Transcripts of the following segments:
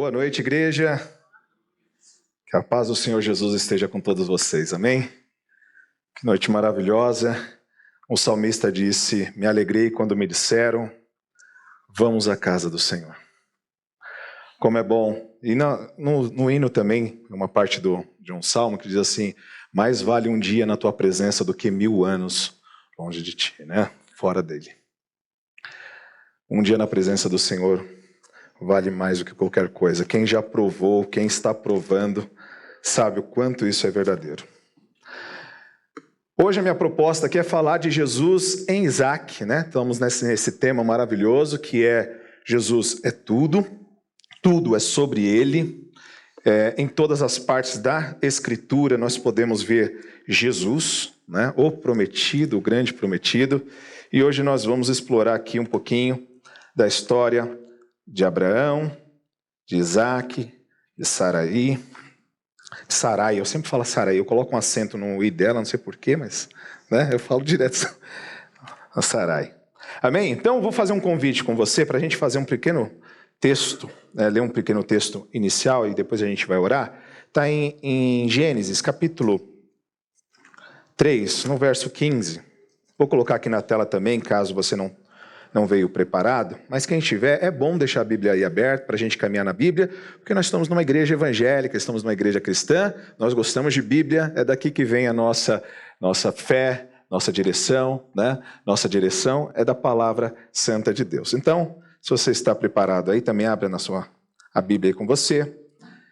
Boa noite, igreja. Que a paz do Senhor Jesus esteja com todos vocês, amém? Que noite maravilhosa. O salmista disse: me alegrei quando me disseram, vamos à casa do Senhor. Como é bom. E no hino também, uma parte de um salmo que diz assim: mais vale um dia na tua presença do que 1000 anos longe de ti, né? Fora dele. Um dia na presença do Senhor vale mais do que qualquer coisa. Quem já provou, quem está provando, sabe o quanto isso é verdadeiro. Hoje a minha proposta aqui é falar de Jesus em Isaac, né? Estamos nesse tema maravilhoso que é Jesus é tudo, tudo é sobre ele. Em todas as partes da Escritura nós podemos ver Jesus, né? O prometido, o grande prometido. E hoje nós vamos explorar aqui um pouquinho da história de Abraão, de Isaac, de Sarai. Sarai, eu sempre falo Sarai, eu coloco um acento no i dela, não sei porquê, mas né, eu falo direto a Sarai. Amém? Então eu vou fazer um convite com você para a gente fazer um pequeno texto, ler um pequeno texto inicial e depois a gente vai orar. Está em Gênesis, capítulo 3, no verso 15. Vou colocar aqui na tela também, caso você não veio preparado, mas quem tiver, é bom deixar a Bíblia aí aberta para a gente caminhar na Bíblia, porque nós estamos numa igreja evangélica, estamos numa igreja cristã, nós gostamos de Bíblia, é daqui que vem a nossa fé, nossa direção, né? Nossa direção é da palavra santa de Deus. Então, se você está preparado aí, também abra a Bíblia aí com você,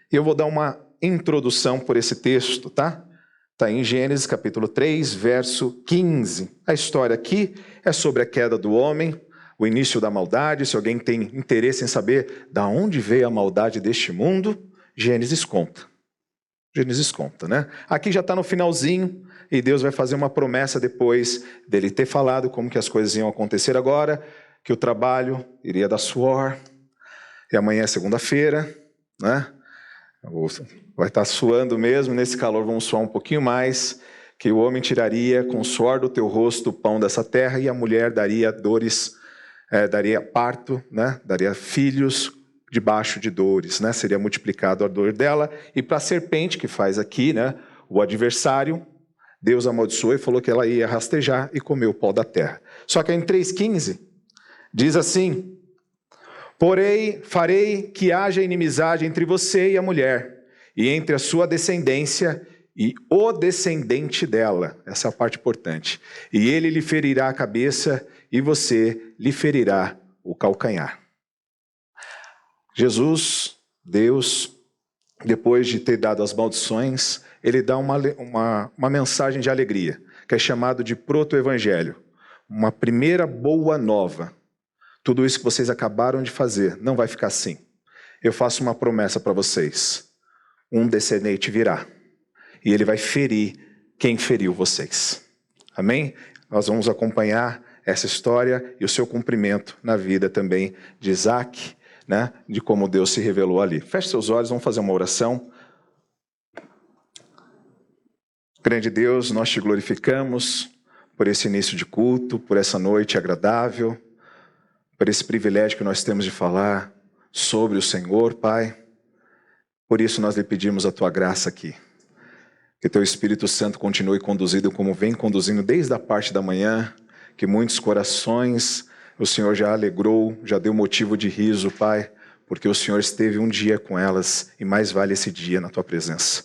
e eu vou dar uma introdução por esse texto, tá? Está em Gênesis capítulo 3, verso 15. A história aqui é sobre a queda do homem, o início da maldade. Se alguém tem interesse em saber de onde veio a maldade deste mundo, Gênesis conta. Gênesis conta, né? Aqui já está no finalzinho, e Deus vai fazer uma promessa depois dele ter falado como que as coisas iam acontecer agora, que o trabalho iria dar suor, e amanhã é segunda-feira, né? Vai estar suando mesmo, nesse calor vamos suar um pouquinho mais, que o homem tiraria com o suor do teu rosto o pão dessa terra, e a mulher daria dores, daria parto, né? Daria filhos debaixo de dores, né? Seria multiplicado a dor dela. E para a serpente que faz aqui, né? O adversário, Deus amaldiçoou e falou que ela ia rastejar e comer o pó da terra. Só que em 3,15 diz assim: porém, farei que haja inimizade entre você e a mulher, e entre a sua descendência e o descendente dela. Essa é a parte importante. E ele lhe ferirá a cabeça, e você lhe ferirá o calcanhar. Jesus, Deus, depois de ter dado as maldições, ele dá uma mensagem de alegria, que é chamado de proto-evangelho. Uma primeira boa nova. Tudo isso que vocês acabaram de fazer não vai ficar assim. Eu faço uma promessa para vocês. Um descendente virá. E ele vai ferir quem feriu vocês. Amém? Nós vamos acompanhar essa história e o seu cumprimento na vida também de Isaac, né? De como Deus se revelou ali. Feche seus olhos, vamos fazer uma oração. Grande Deus, nós te glorificamos por esse início de culto, por essa noite agradável, por esse privilégio que nós temos de falar sobre o Senhor, Pai. Por isso nós lhe pedimos a tua graça aqui. Que teu Espírito Santo continue conduzido como vem conduzindo desde a parte da manhã, que muitos corações o Senhor já alegrou, já deu motivo de riso, Pai, porque o Senhor esteve um dia com elas e mais vale esse dia na tua presença.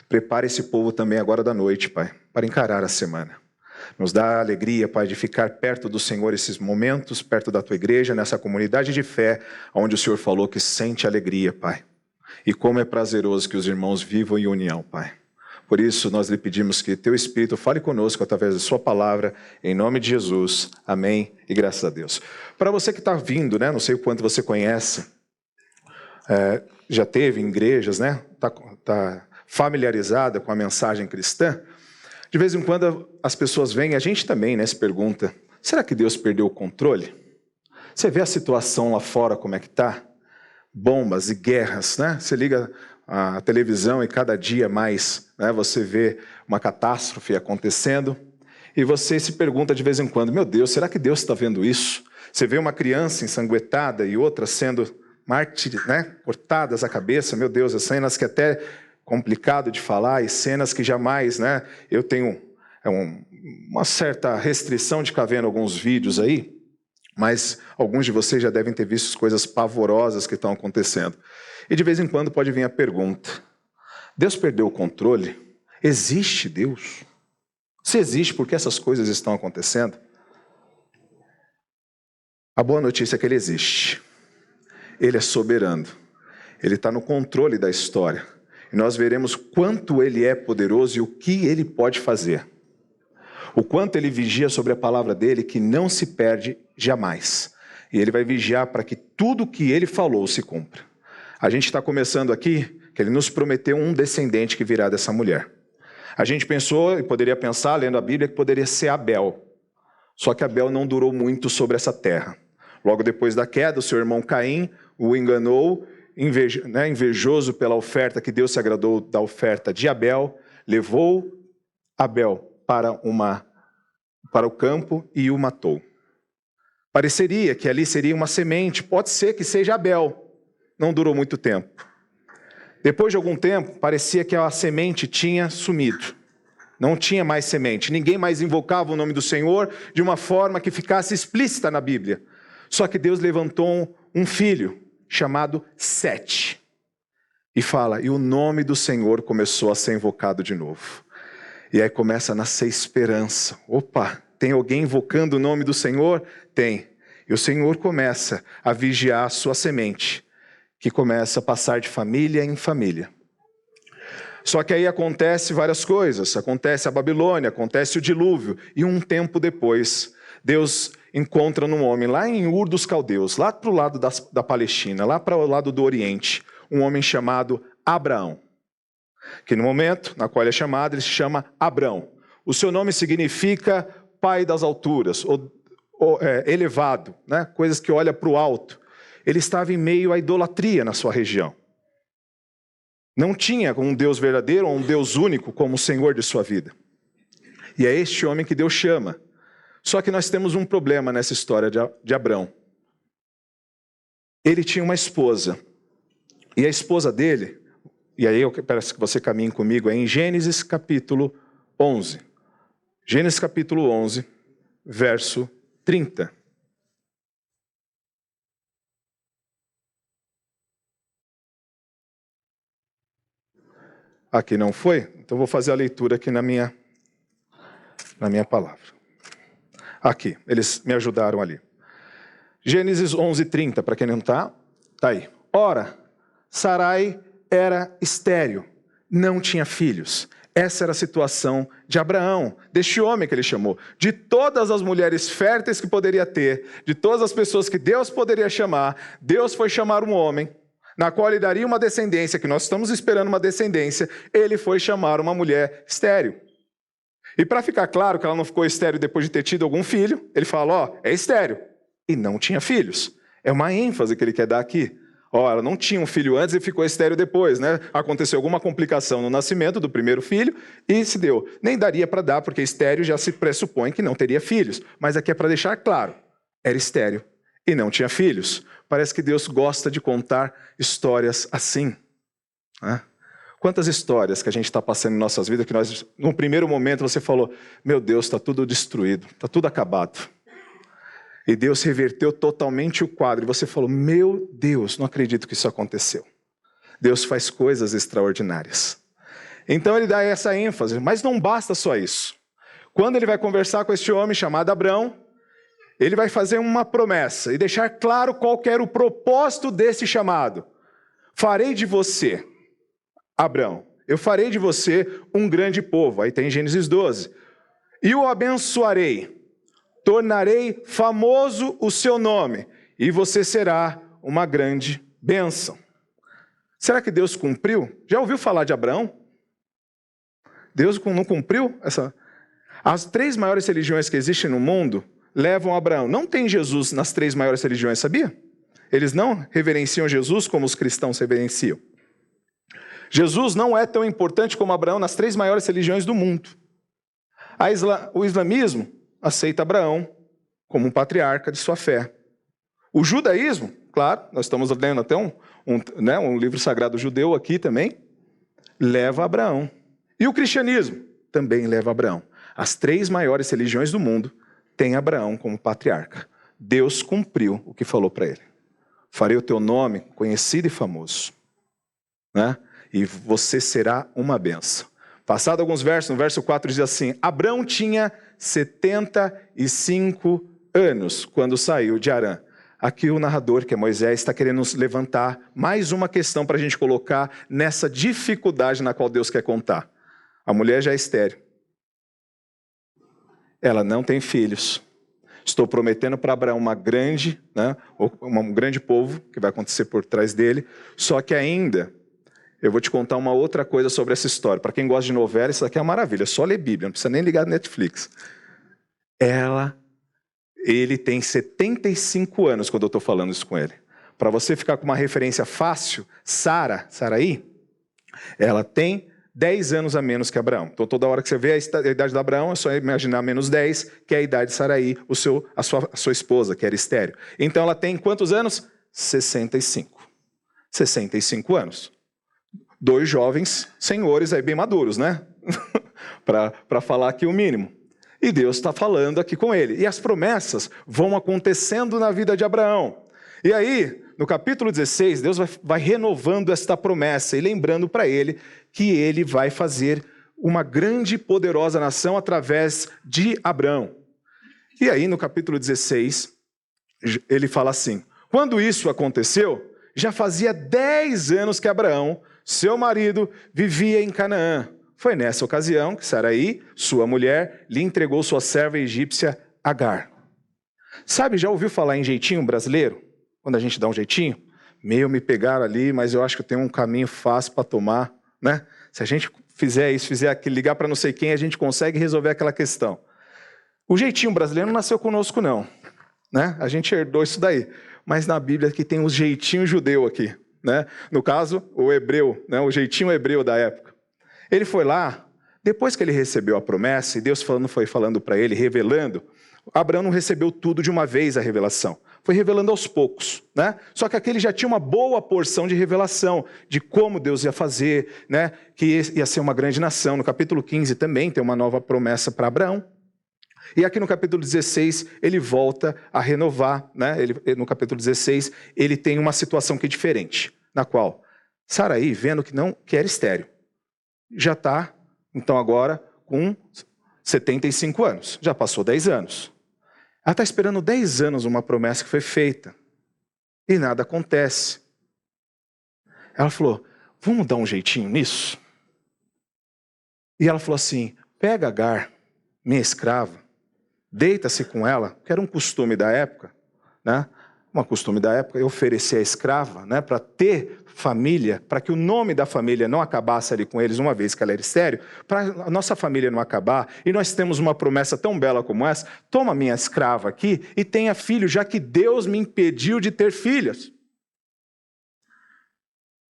Prepara esse povo também agora da noite, Pai, para encarar a semana. Nos dá a alegria, Pai, de ficar perto do Senhor esses momentos, perto da tua igreja, nessa comunidade de fé, onde o Senhor falou que sente alegria, Pai. E como é prazeroso que os irmãos vivam em união, Pai. Por isso, nós lhe pedimos que teu Espírito fale conosco através da sua palavra, em nome de Jesus. Amém e graças a Deus. Para você que está vindo, né, não sei o quanto você conhece, já teve em igrejas, né, tá familiarizada com a mensagem cristã, de vez em quando as pessoas vêm, e a gente também, né, se pergunta, será que Deus perdeu o controle? Você vê a situação lá fora como é que está? Bombas e guerras, né? Você liga a televisão e cada dia mais, né, você vê uma catástrofe acontecendo e você se pergunta de vez em quando, meu Deus, será que Deus está vendo isso? Você vê uma criança ensanguentada e outra sendo cortadas a cabeça, meu Deus, as cenas que até é complicado de falar, e cenas que jamais, eu tenho uma certa restrição de ficar vendo alguns vídeos aí, mas alguns de vocês já devem ter visto coisas pavorosas que estão acontecendo. E de vez em quando pode vir a pergunta: Deus perdeu o controle? Existe Deus? Se existe, por que essas coisas estão acontecendo? A boa notícia é que Ele existe. Ele é soberano. Ele está no controle da história. E nós veremos quanto Ele é poderoso e o que Ele pode fazer. O quanto Ele vigia sobre a palavra dEle, que não se perde jamais. E Ele vai vigiar para que tudo o que Ele falou se cumpra. A gente está começando aqui, que Ele nos prometeu um descendente que virá dessa mulher. A gente pensou, e poderia pensar, lendo a Bíblia, que poderia ser Abel. Só que Abel não durou muito sobre essa terra. Logo depois da queda, o seu irmão Caim o enganou, invejoso pela oferta que Deus se agradou da oferta de Abel, levou Abel para o campo e o matou. Pareceria que ali seria uma semente, pode ser que seja Abel. Não durou muito tempo. Depois de algum tempo, parecia que a semente tinha sumido. Não tinha mais semente. Ninguém mais invocava o nome do Senhor de uma forma que ficasse explícita na Bíblia. Só que Deus levantou um filho chamado Sete. E fala, e o nome do Senhor começou a ser invocado de novo. E aí começa a nascer esperança. Opa, tem alguém invocando o nome do Senhor? Tem. E o Senhor começa a vigiar a sua semente, que começa a passar de família em família. Só que aí acontece várias coisas. Acontece a Babilônia, acontece o dilúvio. E um tempo depois, Deus encontra num homem lá em Ur dos Caldeus, lá para o lado da Palestina, lá para o lado do Oriente, um homem chamado Abraão. Que no momento na qual ele é chamado, ele se chama Abrão. O seu nome significa pai das alturas, ou elevado, coisas que olha para o alto. Ele estava em meio à idolatria na sua região. Não tinha um Deus verdadeiro, ou um Deus único como o Senhor de sua vida. E é este homem que Deus chama. Só que nós temos um problema nessa história de Abrão. Ele tinha uma esposa. E a esposa dele, e aí eu peço que você caminhe comigo, é em Gênesis capítulo 11. Gênesis capítulo 11, verso 30. Aqui não foi? Então vou fazer a leitura aqui na minha palavra. Aqui, eles me ajudaram ali. Gênesis 11:30, para quem não está aí. Ora, Sarai era estéril, não tinha filhos. Essa era a situação de Abraão, deste homem que ele chamou. De todas as mulheres férteis que poderia ter, de todas as pessoas que Deus poderia chamar, Deus foi chamar um homem, na qual ele daria uma descendência, que nós estamos esperando uma descendência, ele foi chamar uma mulher estéril. E para ficar claro que ela não ficou estéril depois de ter tido algum filho, ele fala, é estéril. E não tinha filhos. É uma ênfase que ele quer dar aqui. Ela não tinha um filho antes e ficou estéril depois, Aconteceu alguma complicação no nascimento do primeiro filho e se deu. Nem daria para dar, porque estéril já se pressupõe que não teria filhos. Mas aqui é para deixar claro, era estéril e não tinha filhos. Parece que Deus gosta de contar histórias assim. Quantas histórias que a gente está passando em nossas vidas que nós, no primeiro momento, você falou, meu Deus, está tudo destruído, está tudo acabado. E Deus reverteu totalmente o quadro. E você falou, meu Deus, não acredito que isso aconteceu. Deus faz coisas extraordinárias. Então ele dá essa ênfase, mas não basta só isso. Quando ele vai conversar com este homem chamado Abrão, ele vai fazer uma promessa e deixar claro qual que era o propósito desse chamado. Farei de você, Abrão, eu farei de você um grande povo. Aí tem Gênesis 12. E o abençoarei, tornarei famoso o seu nome, e você será uma grande bênção. Será que Deus cumpriu? Já ouviu falar de Abraão? Deus não cumpriu essa? As 3 maiores religiões que existem no mundo levam a Abraão. Não tem Jesus nas 3 maiores religiões, sabia? Eles não reverenciam Jesus como os cristãos reverenciam. Jesus não é tão importante como Abraão nas 3 maiores religiões do mundo. O islamismo aceita Abraão como um patriarca de sua fé. O judaísmo, claro, nós estamos lendo até um livro sagrado judeu aqui também, leva Abraão. E o cristianismo também leva Abraão. As 3 maiores religiões do mundo têm Abraão como patriarca. Deus cumpriu o que falou para ele. Farei o teu nome conhecido e famoso, né? E você será uma bênção. Passado alguns versos, no verso 4 diz assim: Abraão tinha 75 anos quando saiu de Harã. Aqui o narrador, que é Moisés, está querendo nos levantar mais uma questão para a gente colocar nessa dificuldade na qual Deus quer contar. A mulher já é estéril. Ela não tem filhos. Estou prometendo para Abraão um grande povo que vai acontecer por trás dele. Só que ainda, eu vou te contar uma outra coisa sobre essa história. Para quem gosta de novela, isso aqui é uma maravilha. É só ler Bíblia, não precisa nem ligar no Netflix. Ele tem 75 anos quando eu estou falando isso com ele. Para você ficar com uma referência fácil, Saraí, ela tem 10 anos a menos que Abraão. Então toda hora que você vê a idade de Abraão, é só imaginar menos 10, que é a idade de Saraí, a sua esposa, que era estéril. Então ela tem quantos anos? 65. 65 anos. 2 jovens senhores aí bem maduros, né? Para falar aqui o mínimo. E Deus está falando aqui com ele. E as promessas vão acontecendo na vida de Abraão. E aí, no capítulo 16, Deus vai renovando esta promessa e lembrando para ele que ele vai fazer uma grande e poderosa nação através de Abraão. E aí, no capítulo 16, ele fala assim: quando isso aconteceu, já fazia 10 anos que Abraão, seu marido, vivia em Canaã. Foi nessa ocasião que Saraí, sua mulher, lhe entregou sua serva egípcia Agar. Sabe, já ouviu falar em jeitinho brasileiro? Quando a gente dá um jeitinho? Me pegaram ali, mas eu acho que eu tenho um caminho fácil para tomar, né? Se a gente fizer isso, fizer aquilo, ligar para não sei quem, a gente consegue resolver aquela questão. O jeitinho brasileiro não nasceu conosco, não, né? A gente herdou isso daí. Mas na Bíblia aqui tem os jeitinhos judeu aqui, né? No caso, o hebreu, né? O jeitinho hebreu da época. Ele foi lá, depois que ele recebeu a promessa, e Deus foi falando para ele, revelando, Abraão não recebeu tudo de uma vez a revelação. Foi revelando aos poucos, né? Só que aquele já tinha uma boa porção de revelação, de como Deus ia fazer, né? Que ia ser uma grande nação. No capítulo 15 também tem uma nova promessa para Abraão. E aqui no capítulo 16, ele volta a renovar, né? No capítulo 16, ele tem uma situação que é diferente, na qual Saraí, vendo que era estéril, já está, então agora, com 75 anos. Já passou 10 anos. Ela está esperando 10 anos uma promessa que foi feita. E nada acontece. Ela falou: vamos dar um jeitinho nisso? E ela falou assim: pega Agar, minha escrava, deita-se com ela, que era um costume da época, né? Um costume da época, oferecer a escrava, né, para ter família, para que o nome da família não acabasse ali com eles, uma vez que ela era estéril, para a nossa família não acabar, e nós temos uma promessa tão bela como essa: toma minha escrava aqui e tenha filho, já que Deus me impediu de ter filhos.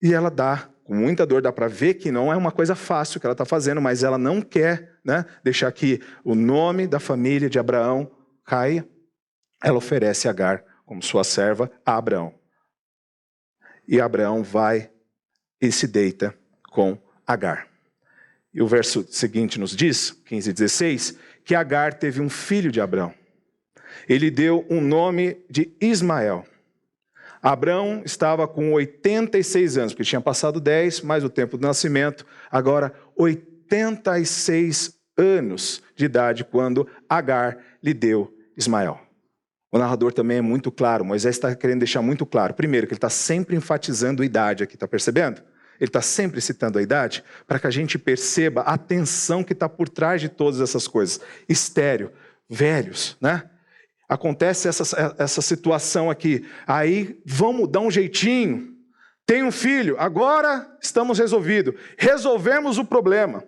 E ela dá, com muita dor, dá para ver que não é uma coisa fácil que ela está fazendo, mas ela não quer, né, deixar que o nome da família de Abraão caia. Ela oferece Agar como sua serva a Abraão. E Abraão vai e se deita com Agar. E o verso seguinte nos diz, 15 e 16, que Agar teve um filho de Abraão. Ele deu um nome de Ismael. Abraão estava com 86 anos, porque tinha passado 10, mais o tempo do nascimento, agora 86 anos de idade, quando Agar lhe deu Ismael. O narrador também é muito claro, Moisés está querendo deixar muito claro. Primeiro, que ele está sempre enfatizando a idade aqui, está percebendo? Ele está sempre citando a idade, para que a gente perceba a tensão que está por trás de todas essas coisas. Estéril, velhos, né? Acontece essa situação aqui. Aí, vamos dar um jeitinho. Tem um filho, agora estamos resolvidos. Resolvemos o problema.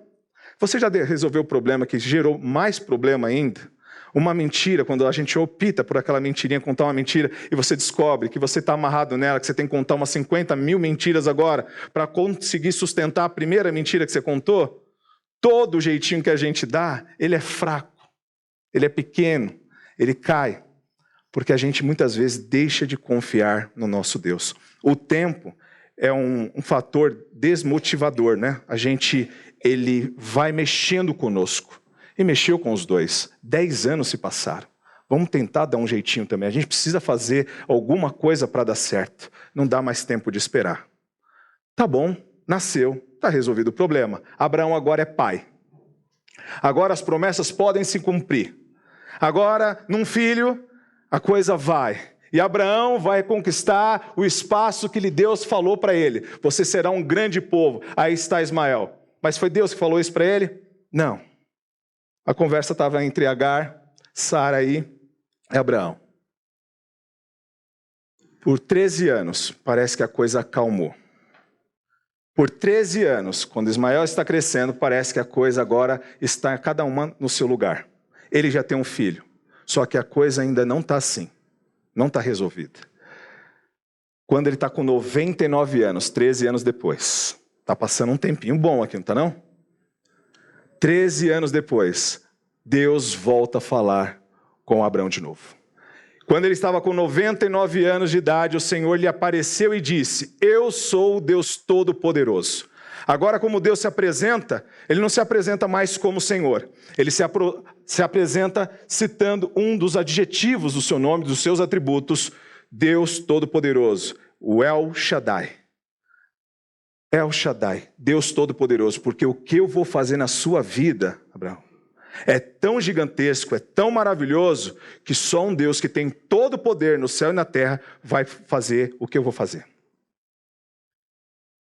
Você já resolveu o problema que gerou mais problema ainda? Uma mentira, quando a gente opta por aquela mentirinha, contar uma mentira, e você descobre que você está amarrado nela, que você tem que contar umas 50 mil mentiras agora, para conseguir sustentar a primeira mentira que você contou. Todo jeitinho que a gente dá, ele é fraco, ele é pequeno, ele cai. Porque a gente muitas vezes deixa de confiar no nosso Deus. O tempo é um fator desmotivador, né? Ele vai mexendo conosco. E mexeu com os dois. 10 anos se passaram. Vamos tentar dar um jeitinho também. A gente precisa fazer alguma coisa para dar certo. Não dá mais tempo de esperar. Tá bom, nasceu, tá resolvido o problema. Abraão agora é pai. Agora as promessas podem se cumprir. Agora, num filho, a coisa vai. E Abraão vai conquistar o espaço que Deus falou para ele. Você será um grande povo. Aí está Ismael. Mas foi Deus que falou isso para ele? Não. A conversa estava entre Agar, Sarai e Abraão. Por 13 anos, parece que a coisa acalmou. Por 13 anos, quando Ismael está crescendo, parece que a coisa agora está cada uma no seu lugar. Ele já tem um filho, só que a coisa ainda não está assim, não está resolvida. Quando ele está com 99 anos, 13 anos depois, está passando um tempinho bom aqui, não está não? 13 anos depois, Deus volta a falar com Abraão de novo. Quando ele estava com 99 anos de idade, o Senhor lhe apareceu e disse: eu sou o Deus Todo-Poderoso. Agora, como Deus se apresenta, ele não se apresenta mais como Senhor. Ele se apresenta citando um dos adjetivos do seu nome, dos seus atributos, Deus Todo-Poderoso, o El Shaddai. El Shaddai, Deus Todo-Poderoso, porque o que eu vou fazer na sua vida, Abraão, é tão gigantesco, é tão maravilhoso, que só um Deus que tem todo o poder no céu e na terra vai fazer o que eu vou fazer.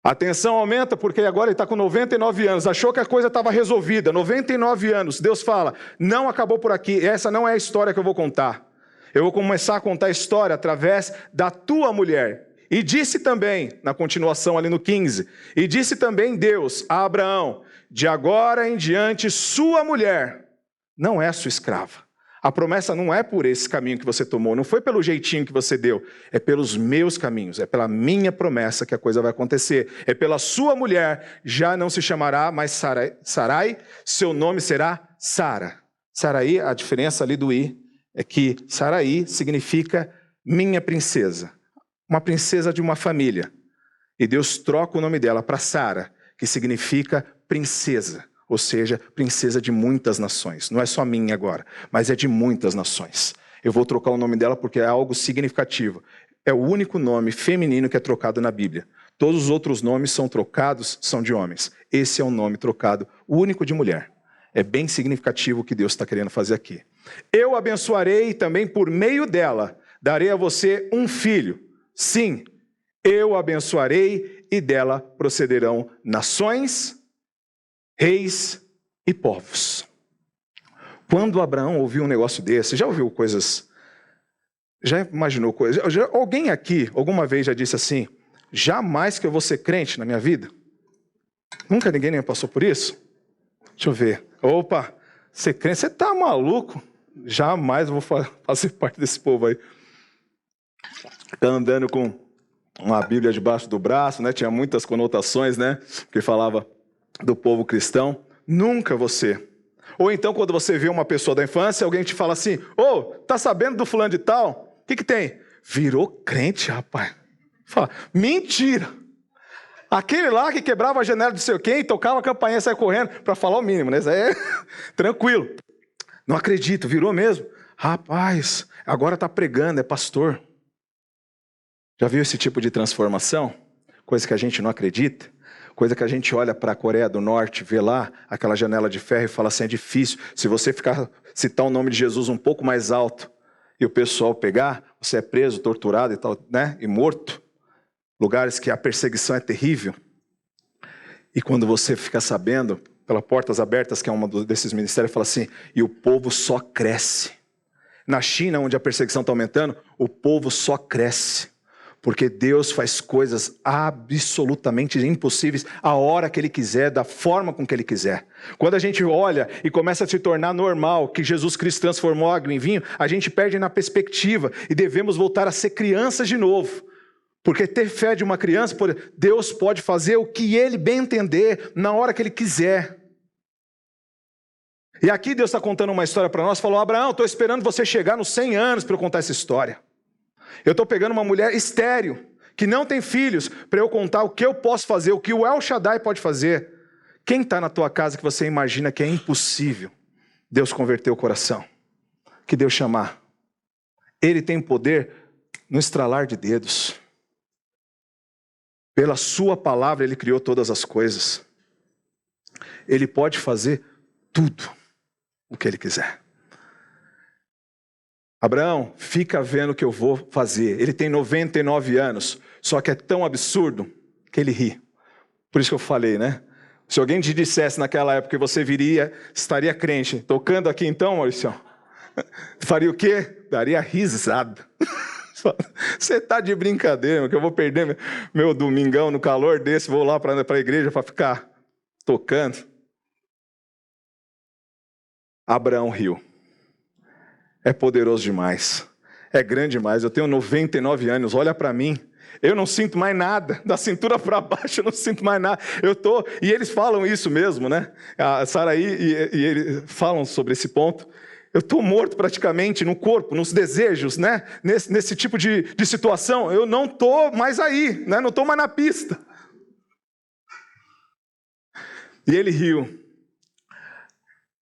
A tensão aumenta porque agora ele está com 99 anos, achou que a coisa estava resolvida, 99 anos, Deus fala, não acabou por aqui, essa não é a história que eu vou contar. Eu vou começar a contar a história através da tua mulher. E disse também, na continuação ali no 15, e disse também Deus a Abraão, de agora em diante sua mulher não é sua escrava. A promessa não é por esse caminho que você tomou, não foi pelo jeitinho que você deu, é pelos meus caminhos, é pela minha promessa que a coisa vai acontecer. É pela sua mulher, já não se chamará mais Sarai, seu nome será Sara. Sarai, a diferença ali do I, é que Sarai significa minha princesa. Uma princesa de uma família. E Deus troca o nome dela para Sara, que significa princesa, ou seja, princesa de muitas nações. Não é só minha agora, mas é de muitas nações. Eu vou trocar o nome dela porque é algo significativo. É o único nome feminino que é trocado na Bíblia. Todos os outros nomes são trocados, são de homens. Esse é um nome trocado, o único de mulher. É bem significativo o que Deus está querendo fazer aqui. Eu abençoarei e também por meio dela darei a você um filho. Sim, eu abençoarei e dela procederão nações, reis e povos. Quando Abraão ouviu um negócio desse, já ouviu coisas, já imaginou coisas? Alguém aqui, alguma vez já disse assim, jamais que eu vou ser crente na minha vida? Nunca ninguém nem passou por isso? Deixa eu ver. Opa, ser crente, você tá maluco? Jamais eu vou fazer parte desse povo aí. Andando com uma Bíblia debaixo do braço, né? Tinha muitas conotações, né? Que falava do povo cristão. Nunca você. Ou então, quando você vê uma pessoa da infância, alguém te fala assim, tá sabendo do fulano de tal? O que tem? Virou crente, rapaz. Fala, mentira. Aquele lá que quebrava a janela de sei quem, tocava a campainha e saia correndo, para falar o mínimo, né? Isso aí é tranquilo. Não acredito, virou mesmo. Rapaz, agora está pregando, é pastor. Já viu esse tipo de transformação? Coisa que a gente não acredita. Coisa que a gente olha para a Coreia do Norte, vê lá aquela janela de ferro e fala assim, é difícil. Se você citar o nome de Jesus um pouco mais alto e o pessoal pegar, você é preso, torturado e tal, né? E morto. Lugares que a perseguição é terrível. E quando você fica sabendo, pela Portas Abertas, que é um desses ministérios, fala assim, e o povo só cresce. Na China, onde a perseguição está aumentando, o povo só cresce. Porque Deus faz coisas absolutamente impossíveis a hora que Ele quiser, da forma com que Ele quiser. Quando a gente olha e começa a se tornar normal que Jesus Cristo transformou água em vinho, a gente perde na perspectiva e devemos voltar a ser crianças de novo. Porque ter fé de uma criança, Deus pode fazer o que Ele bem entender, na hora que Ele quiser. E aqui Deus está contando uma história para nós, falou: Abraão, estou esperando você chegar nos 100 anos para eu contar essa história. Eu estou pegando uma mulher estéril, que não tem filhos, para eu contar o que eu posso fazer, o que o El Shaddai pode fazer. Quem está na tua casa que você imagina que é impossível Deus converter o coração? Que Deus chamar. Ele tem poder no estralar de dedos. Pela sua palavra Ele criou todas as coisas. Ele pode fazer tudo o que Ele quiser. Abraão, fica vendo o que eu vou fazer. Ele tem 99 anos, só que é tão absurdo que ele ri. Por isso que eu falei, né? Se alguém te dissesse naquela época que você estaria crente, tocando aqui então, Maurício, faria o quê? Daria risada. Você está de brincadeira, que eu vou perder meu domingão no calor desse, vou lá para a igreja para ficar tocando. Abraão riu. É poderoso demais. É grande demais. Eu tenho 99 anos, olha para mim. Eu não sinto mais nada. Da cintura para baixo eu não sinto mais nada. E eles falam isso mesmo, né? A Saraí e eles falam sobre esse ponto. Eu estou morto praticamente no corpo, nos desejos, né? Nesse tipo de situação. Eu não estou mais aí, né? Não estou mais na pista. E ele riu.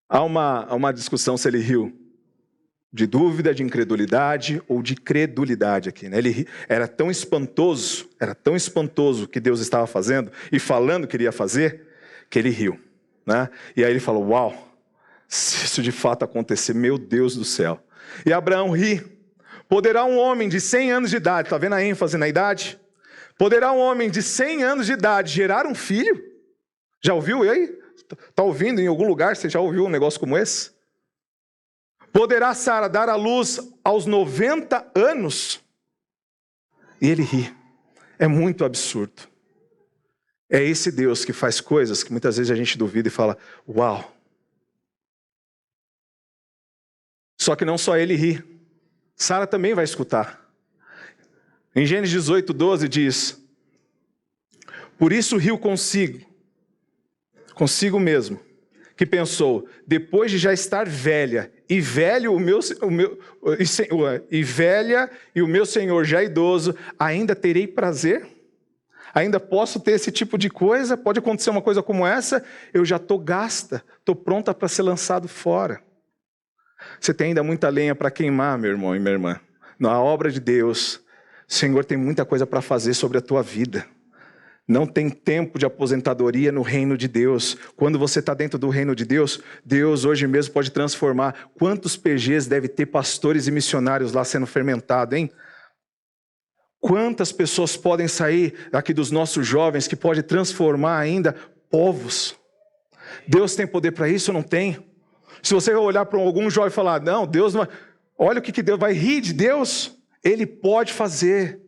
Há uma discussão se ele riu de dúvida, de incredulidade ou de credulidade aqui, né? Ele era tão espantoso o que Deus estava fazendo e falando que iria fazer, que ele riu, né? E aí ele falou: uau, se isso de fato acontecer, meu Deus do céu. E Abraão ri. Poderá um homem de 100 anos de idade, está vendo a ênfase na idade? Poderá um homem de 100 anos de idade gerar um filho? Já ouviu aí? Está ouvindo em algum lugar? Você já ouviu um negócio como esse? Poderá Sara dar à luz aos 90 anos? E ele ri. É muito absurdo. É esse Deus que faz coisas que muitas vezes a gente duvida e fala: uau. Só que não só ele ri. Sara também vai escutar. Em Gênesis 18:12 diz: por isso riu consigo mesmo, que pensou: depois de já estar velha, e velho velha e o meu senhor já idoso, ainda terei prazer? Ainda posso ter esse tipo de coisa? Pode acontecer uma coisa como essa? Eu já estou gasta, estou pronta para ser lançado fora. Você tem ainda muita lenha para queimar, meu irmão e minha irmã. Na obra de Deus, o Senhor tem muita coisa para fazer sobre a tua vida. Não tem tempo de aposentadoria no reino de Deus. Quando você está dentro do reino de Deus, Deus hoje mesmo pode transformar. Quantos PGs deve ter pastores e missionários lá sendo fermentados, hein? Quantas pessoas podem sair aqui dos nossos jovens que pode transformar ainda povos? Deus tem poder para isso ou não tem? Se você olhar para algum jovem e falar: não, Deus não vai... Olha o que Deus vai rir de Deus. Ele pode fazer.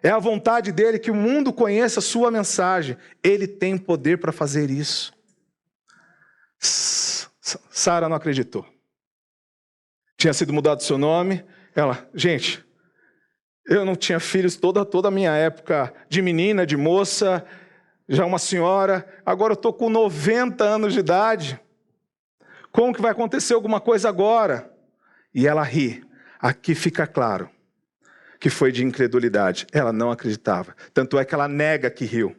É a vontade dele que o mundo conheça a sua mensagem. Ele tem poder para fazer isso. Sara não acreditou. Tinha sido mudado seu nome. Ela, gente, eu não tinha filhos toda a minha época de menina, de moça, já uma senhora. Agora eu estou com 90 anos de idade. Como que vai acontecer alguma coisa agora? E ela ri. Aqui fica claro que foi de incredulidade. Ela não acreditava. Tanto é que ela nega que riu.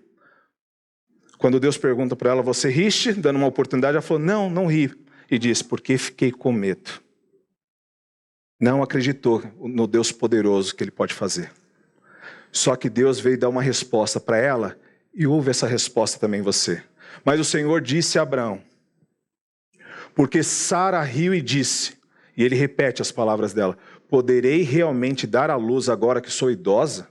Quando Deus pergunta para ela: você riste? Dando uma oportunidade, ela falou: não, não ri. E disse: porque fiquei com medo. Não acreditou no Deus poderoso que Ele pode fazer. Só que Deus veio dar uma resposta para ela, e houve essa resposta também em você. Mas o Senhor disse a Abraão, porque Sara riu e disse, e ele repete as palavras dela: poderei realmente dar à luz agora que sou idosa?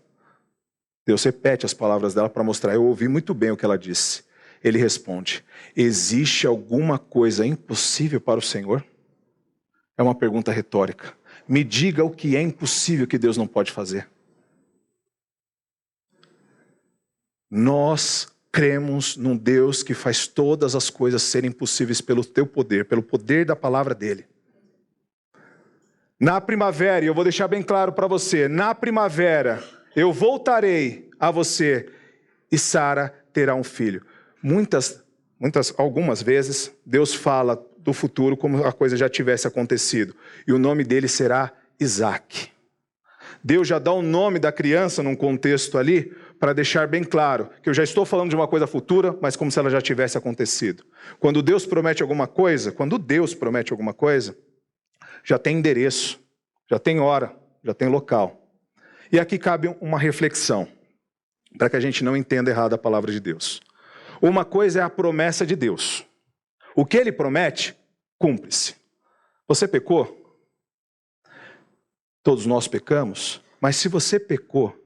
Deus repete as palavras dela para mostrar: eu ouvi muito bem o que ela disse. Ele responde: existe alguma coisa impossível para o Senhor? É uma pergunta retórica. Me diga o que é impossível que Deus não pode fazer. Nós cremos num Deus que faz todas as coisas serem possíveis pelo teu poder, pelo poder da palavra dele. Na primavera, e eu vou deixar bem claro para você, na primavera eu voltarei a você e Sara terá um filho. Algumas vezes, Deus fala do futuro como a coisa já tivesse acontecido. E o nome dele será Isaac. Deus já dá o nome da criança num contexto ali, para deixar bem claro que eu já estou falando de uma coisa futura, mas como se ela já tivesse acontecido. Quando Deus promete alguma coisa, já tem endereço, já tem hora, já tem local. E aqui cabe uma reflexão, para que a gente não entenda errado a palavra de Deus. Uma coisa é a promessa de Deus. O que ele promete, cumpre-se. Você pecou? Todos nós pecamos, mas se você pecou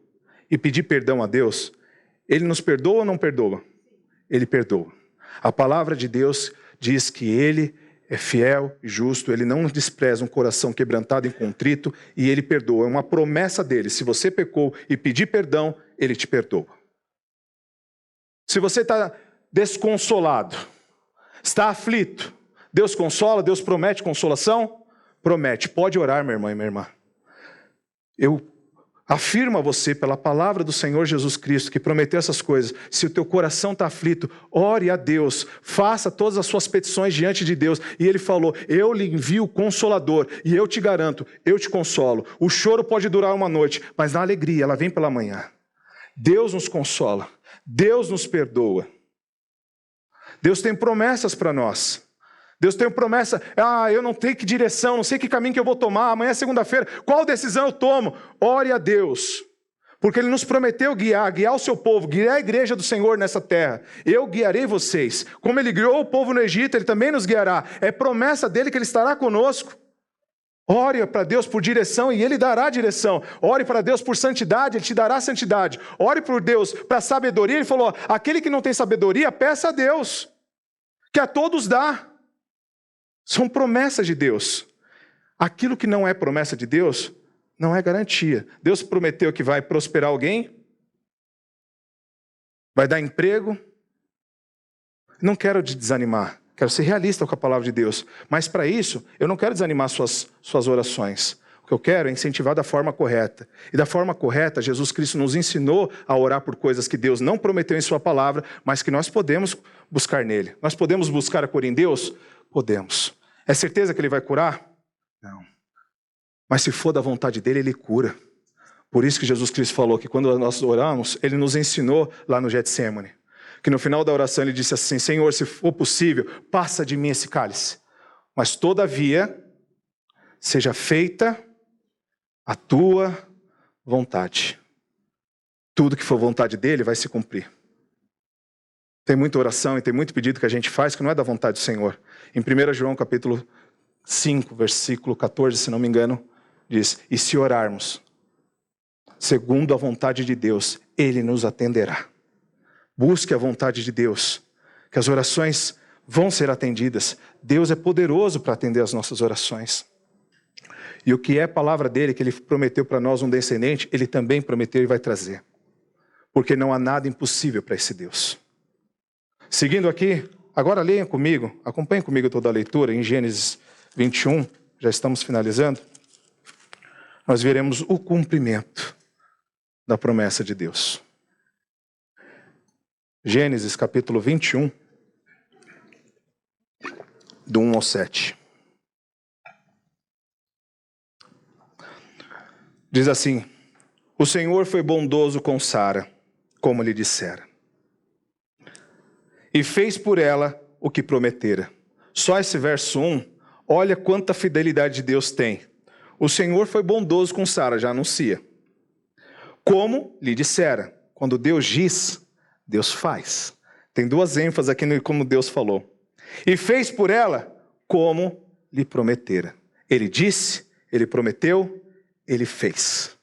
e pedir perdão a Deus, ele nos perdoa ou não perdoa? Ele perdoa. A palavra de Deus diz que ele é fiel e justo, ele não despreza um coração quebrantado e contrito, e ele perdoa. É uma promessa dele. Se você pecou e pedir perdão, ele te perdoa. Se você está desconsolado, está aflito, Deus consola, Deus promete consolação? Promete. Pode orar, minha irmã e minha irmã. Eu afirmo a você, pela palavra do Senhor Jesus Cristo, que prometeu essas coisas. Se o teu coração está aflito, ore a Deus, faça todas as suas petições diante de Deus. E ele falou, eu lhe envio o Consolador, e eu te garanto, eu te consolo. O choro pode durar uma noite, mas na alegria, ela vem pela manhã. Deus nos consola, Deus nos perdoa. Deus tem promessas para nós. Deus tem promessa, eu não sei que direção, não sei que caminho que eu vou tomar, amanhã é segunda-feira, qual decisão eu tomo? Ore a Deus, porque Ele nos prometeu guiar o seu povo, guiar a igreja do Senhor nessa terra. Eu guiarei vocês, como Ele guiou o povo no Egito, Ele também nos guiará. É promessa dEle que Ele estará conosco. Ore para Deus por direção e Ele dará direção. Ore para Deus por santidade, Ele te dará santidade. Ore por Deus para sabedoria, Ele falou, aquele que não tem sabedoria, peça a Deus, que a todos dá. São promessas de Deus. Aquilo que não é promessa de Deus, não é garantia. Deus prometeu que vai prosperar alguém, vai dar emprego. Não quero te desanimar, quero ser realista com a palavra de Deus. Mas para isso, eu não quero desanimar suas orações. O que eu quero é incentivar da forma correta. E da forma correta, Jesus Cristo nos ensinou a orar por coisas que Deus não prometeu em sua palavra, mas que nós podemos buscar nele. Nós podemos buscar a cura em Deus? Podemos. É certeza que Ele vai curar? Não. Mas se for da vontade dEle, Ele cura. Por isso que Jesus Cristo falou que quando nós oramos, Ele nos ensinou lá no Getsêmani. Que no final da oração Ele disse assim, Senhor, se for possível, passa de mim esse cálice. Mas todavia, seja feita a tua vontade. Tudo que for vontade dEle vai se cumprir. Tem muita oração e tem muito pedido que a gente faz que não é da vontade do Senhor. Em 1 João capítulo 5, versículo 14, se não me engano, diz, e se orarmos, segundo a vontade de Deus, Ele nos atenderá. Busque a vontade de Deus, que as orações vão ser atendidas. Deus é poderoso para atender as nossas orações. E o que é palavra dEle, que Ele prometeu para nós um descendente, Ele também prometeu e vai trazer. Porque não há nada impossível para esse Deus. Seguindo aqui, agora leiam comigo, acompanhem comigo toda a leitura, em Gênesis 21, já estamos finalizando. Nós veremos o cumprimento da promessa de Deus. Gênesis capítulo 21, do 1 ao 7. Diz assim, o Senhor foi bondoso com Sara, como lhe dissera. E fez por ela o que prometera. Só esse verso 1, olha quanta fidelidade Deus tem. O Senhor foi bondoso com Sara, já anuncia. Como lhe dissera. Quando Deus diz, Deus faz. Tem duas ênfases aqui no como Deus falou. E fez por ela como lhe prometera. Ele disse, ele prometeu, ele fez.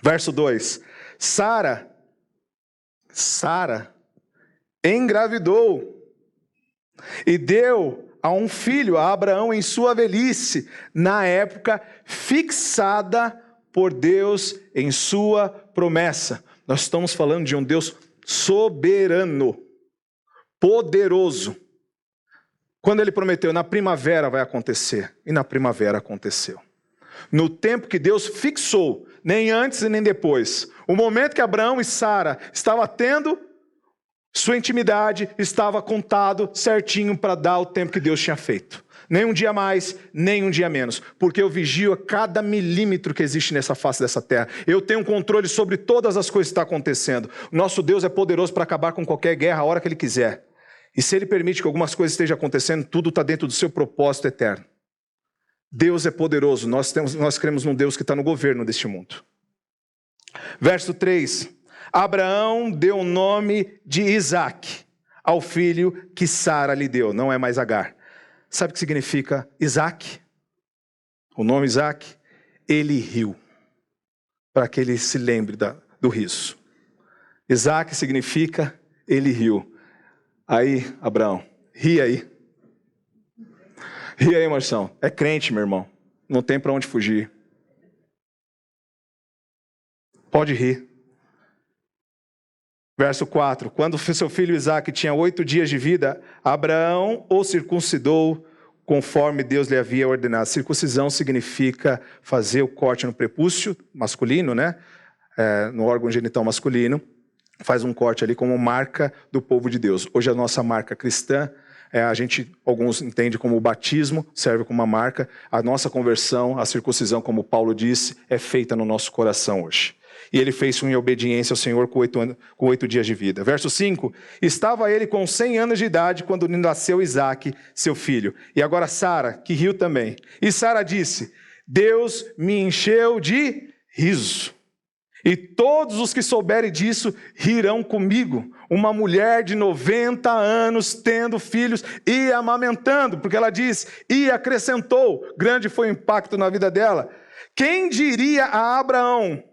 Verso 2. Sara engravidou e deu a um filho, a Abraão, em sua velhice, na época fixada por Deus em sua promessa. Nós estamos falando de um Deus soberano, poderoso. Quando Ele prometeu, na primavera vai acontecer, e na primavera aconteceu. No tempo que Deus fixou, nem antes e nem depois. O momento que Abraão e Sara estavam tendo Sua intimidade estava contado certinho para dar o tempo que Deus tinha feito. Nem um dia mais, nem um dia menos. Porque eu vigio a cada milímetro que existe nessa face dessa terra. Eu tenho controle sobre todas as coisas que estão acontecendo. Nosso Deus é poderoso para acabar com qualquer guerra a hora que Ele quiser. E se Ele permite que algumas coisas estejam acontecendo, tudo está dentro do seu propósito eterno. Deus é poderoso. Nós cremos num Deus que está no governo deste mundo. Verso 3. Abraão deu o nome de Isaque ao filho que Sara lhe deu. Não é mais Agar. Sabe o que significa Isaque? O nome Isaque? Ele riu. Para que ele se lembre do riso. Isaque significa ele riu. Aí, Abraão, ri aí. Ri aí, Marção. É crente, meu irmão. Não tem para onde fugir. Pode rir. Verso 4. Quando seu filho Isaque tinha 8 dias de vida, Abraão o circuncidou conforme Deus lhe havia ordenado. Circuncisão significa fazer o corte no prepúcio masculino, né? No órgão genital masculino. Faz um corte ali como marca do povo de Deus. Hoje a nossa marca cristã, alguns entendem como o batismo, serve como uma marca. A nossa conversão, a circuncisão, como Paulo disse, é feita no nosso coração hoje. E ele fez isso em obediência ao Senhor com 8 dias de vida. Verso 5. Estava ele com 100 anos de idade quando nasceu Isaque, seu filho. E agora Sara, que riu também. E Sara disse, Deus me encheu de riso. E todos os que souberem disso rirão comigo. Uma mulher de 90 anos tendo filhos e amamentando. Porque ela diz, e acrescentou. Grande foi o impacto na vida dela. Quem diria a Abraão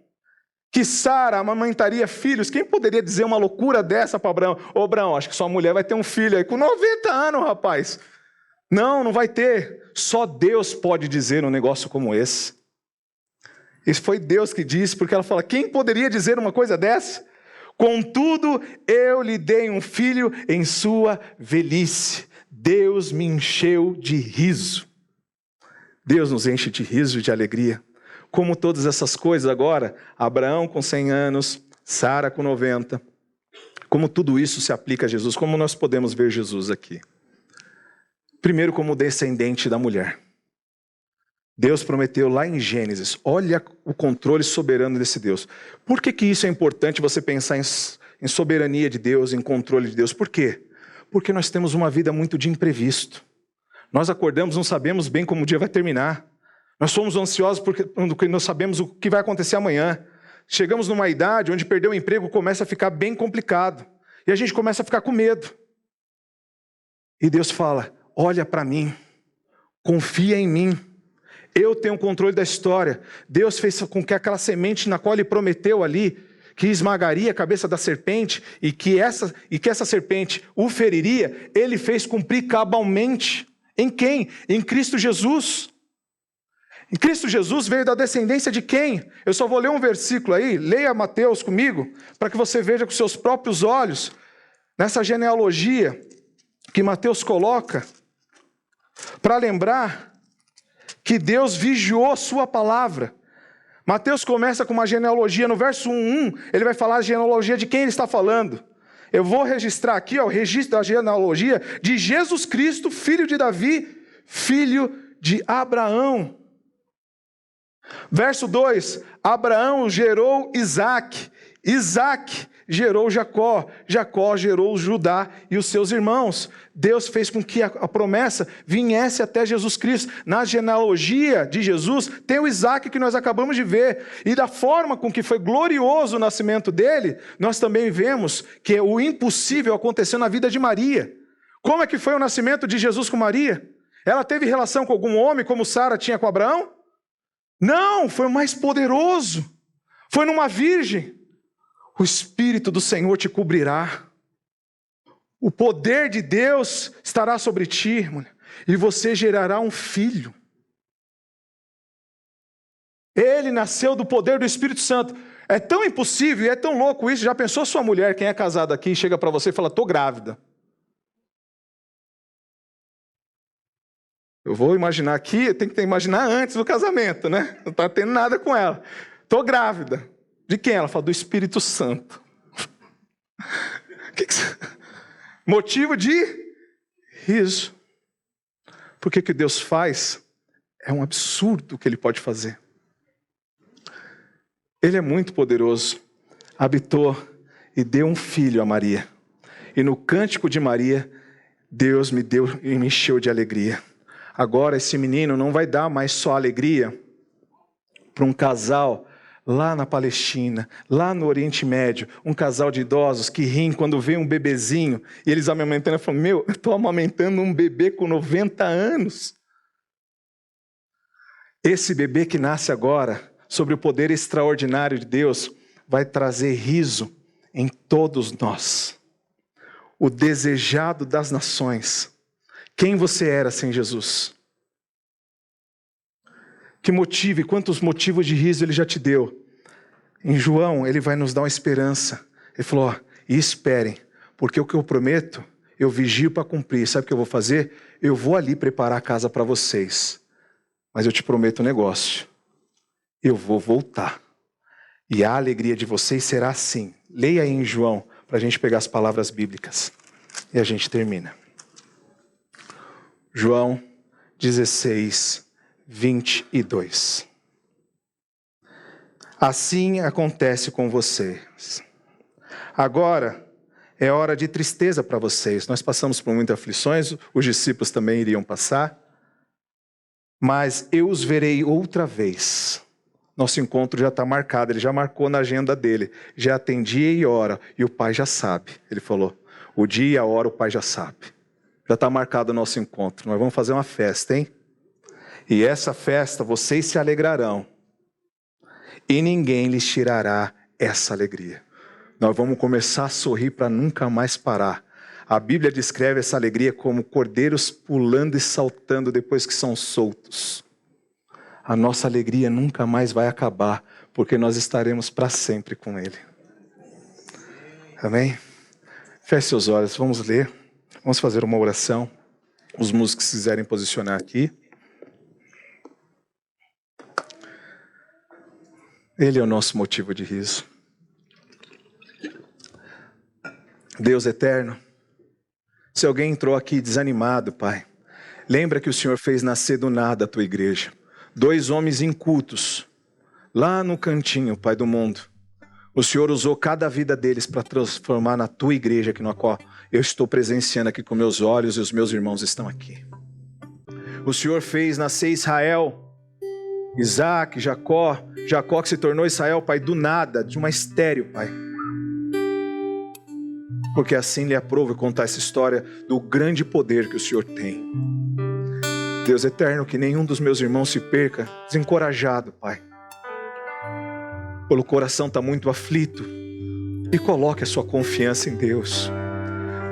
que Sara amamentaria filhos? Quem poderia dizer uma loucura dessa para Abraão? Ô Abraão, acho que sua mulher vai ter um filho aí com 90 anos, rapaz. Não vai ter. Só Deus pode dizer um negócio como esse. Isso foi Deus que disse, porque ela fala, quem poderia dizer uma coisa dessa? Contudo, eu lhe dei um filho em sua velhice. Deus me encheu de riso. Deus nos enche de riso e de alegria. Como todas essas coisas agora, Abraão com 100 anos, Sara com 90, como tudo isso se aplica a Jesus, como nós podemos ver Jesus aqui? Primeiro, como descendente da mulher. Deus prometeu lá em Gênesis, olha o controle soberano desse Deus. Por que isso é importante você pensar em soberania de Deus, em controle de Deus? Por quê? Porque nós temos uma vida muito de imprevisto. Nós acordamos, não sabemos bem como o dia vai terminar. Nós somos ansiosos porque nós sabemos o que vai acontecer amanhã. Chegamos numa idade onde perder o emprego começa a ficar bem complicado. E a gente começa a ficar com medo. E Deus fala, olha para mim, confia em mim. Eu tenho o controle da história. Deus fez com que aquela semente na qual Ele prometeu ali, que esmagaria a cabeça da serpente, e que essa serpente o feriria, Ele fez cumprir cabalmente. Em quem? Em Cristo Jesus. Em Cristo Jesus veio da descendência de quem? Eu só vou ler um versículo aí, leia Mateus comigo, para que você veja com seus próprios olhos, nessa genealogia que Mateus coloca, para lembrar que Deus vigiou a sua palavra. Mateus começa com uma genealogia, no verso 1, ele vai falar a genealogia de quem ele está falando. Eu vou registrar aqui o registro da genealogia de Jesus Cristo, filho de Davi, filho de Abraão. Verso 2, Abraão gerou Isaque, Isaque gerou Jacó, Jacó gerou Judá e os seus irmãos. Deus fez com que a promessa viesse até Jesus Cristo. Na genealogia de Jesus tem o Isaque que nós acabamos de ver. E da forma com que foi glorioso o nascimento dele, nós também vemos que o impossível aconteceu na vida de Maria. Como é que foi o nascimento de Jesus com Maria? Ela teve relação com algum homem como Sara tinha com Abraão? Não, foi o mais poderoso. Foi numa virgem. O Espírito do Senhor te cobrirá. O poder de Deus estará sobre ti, mulher, e você gerará um filho. Ele nasceu do poder do Espírito Santo. É tão impossível e é tão louco isso. Já pensou sua mulher, quem é casado aqui, chega para você e fala, estou grávida. Eu vou imaginar aqui, eu tenho que imaginar antes do casamento, né? Não está tendo nada com ela. Estou grávida. De quem? Ela fala, do Espírito Santo. Motivo de riso. Porque o que Deus faz é um absurdo o que Ele pode fazer. Ele é muito poderoso. Habitou e deu um filho a Maria. E no cântico de Maria, Deus me deu e me encheu de alegria. Agora esse menino não vai dar mais só alegria para um casal lá na Palestina, lá no Oriente Médio, um casal de idosos que riem quando vê um bebezinho, e eles amamentando, falam, eu estou amamentando um bebê com 90 anos. Esse bebê que nasce agora, sobre o poder extraordinário de Deus, vai trazer riso em todos nós. O desejado das nações. Quem você era sem Jesus? Que motivo e quantos motivos de riso Ele já te deu? Em João, Ele vai nos dar uma esperança. Ele falou, e esperem, porque o que eu prometo, eu vigio para cumprir. Sabe o que eu vou fazer? Eu vou ali preparar a casa para vocês. Mas eu te prometo um negócio. Eu vou voltar. E a alegria de vocês será assim. Leia aí em João, para a gente pegar as palavras bíblicas. E a gente termina. João 16, 22. Assim acontece com vocês. Agora é hora de tristeza para vocês. Nós passamos por muitas aflições, os discípulos também iriam passar. Mas eu os verei outra vez. Nosso encontro já está marcado, ele já marcou na agenda dele. Já tem dia e hora, e o Pai já sabe. Ele falou, o dia e a hora o Pai já sabe. Já está marcado o nosso encontro. Nós vamos fazer uma festa, hein? E essa festa vocês se alegrarão. E ninguém lhes tirará essa alegria. Nós vamos começar a sorrir para nunca mais parar. A Bíblia descreve essa alegria como cordeiros pulando e saltando depois que são soltos. A nossa alegria nunca mais vai acabar, porque nós estaremos para sempre com Ele. Amém? Feche seus olhos, vamos ler, vamos fazer uma oração. Os músicos que quiserem posicionar aqui. Ele é o nosso motivo de riso. Deus eterno, se alguém entrou aqui desanimado, Pai, lembra que o Senhor fez nascer do nada a Tua igreja. 2 homens incultos, lá no cantinho, Pai do mundo. O Senhor usou cada vida deles para transformar na Tua igreja, que na qual eu estou presenciando aqui com meus olhos e os meus irmãos estão aqui. O Senhor fez nascer Israel, Isaac, Jacó que se tornou Israel, Pai, do nada, de uma estéril, Pai. Porque assim lhe aprove contar essa história do grande poder que o Senhor tem. Deus eterno, que nenhum dos meus irmãos se perca desencorajado, Pai. O coração está muito aflito. E coloque a sua confiança em Deus.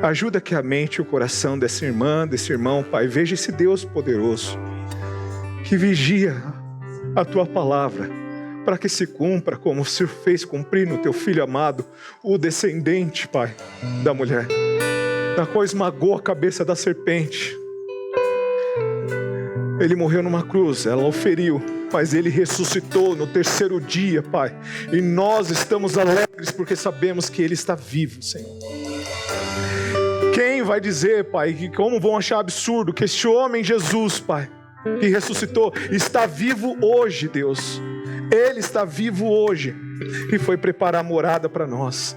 Ajuda que a mente e o coração dessa irmã, desse irmão, Pai, veja esse Deus poderoso, que vigia a Tua palavra, para que se cumpra como o Senhor fez cumprir no Teu Filho amado, o descendente, Pai, da mulher, da qual esmagou a cabeça da serpente. Ele morreu numa cruz, ela o feriu, mas Ele ressuscitou no 3º dia, Pai. E nós estamos alegres porque sabemos que Ele está vivo, Senhor. Quem vai dizer, Pai, que como vão achar absurdo que este homem Jesus, Pai, que ressuscitou, está vivo hoje, Deus. Ele está vivo hoje e foi preparar a morada para nós.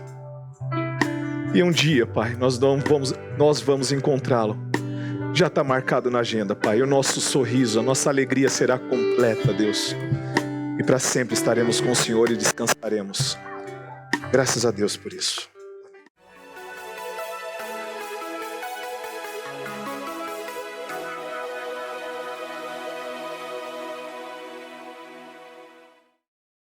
E um dia, Pai, nós vamos encontrá-lo. Já está marcado na agenda, Pai. O nosso sorriso, a nossa alegria será completa, Deus. E para sempre estaremos com o Senhor e descansaremos. Graças a Deus por isso.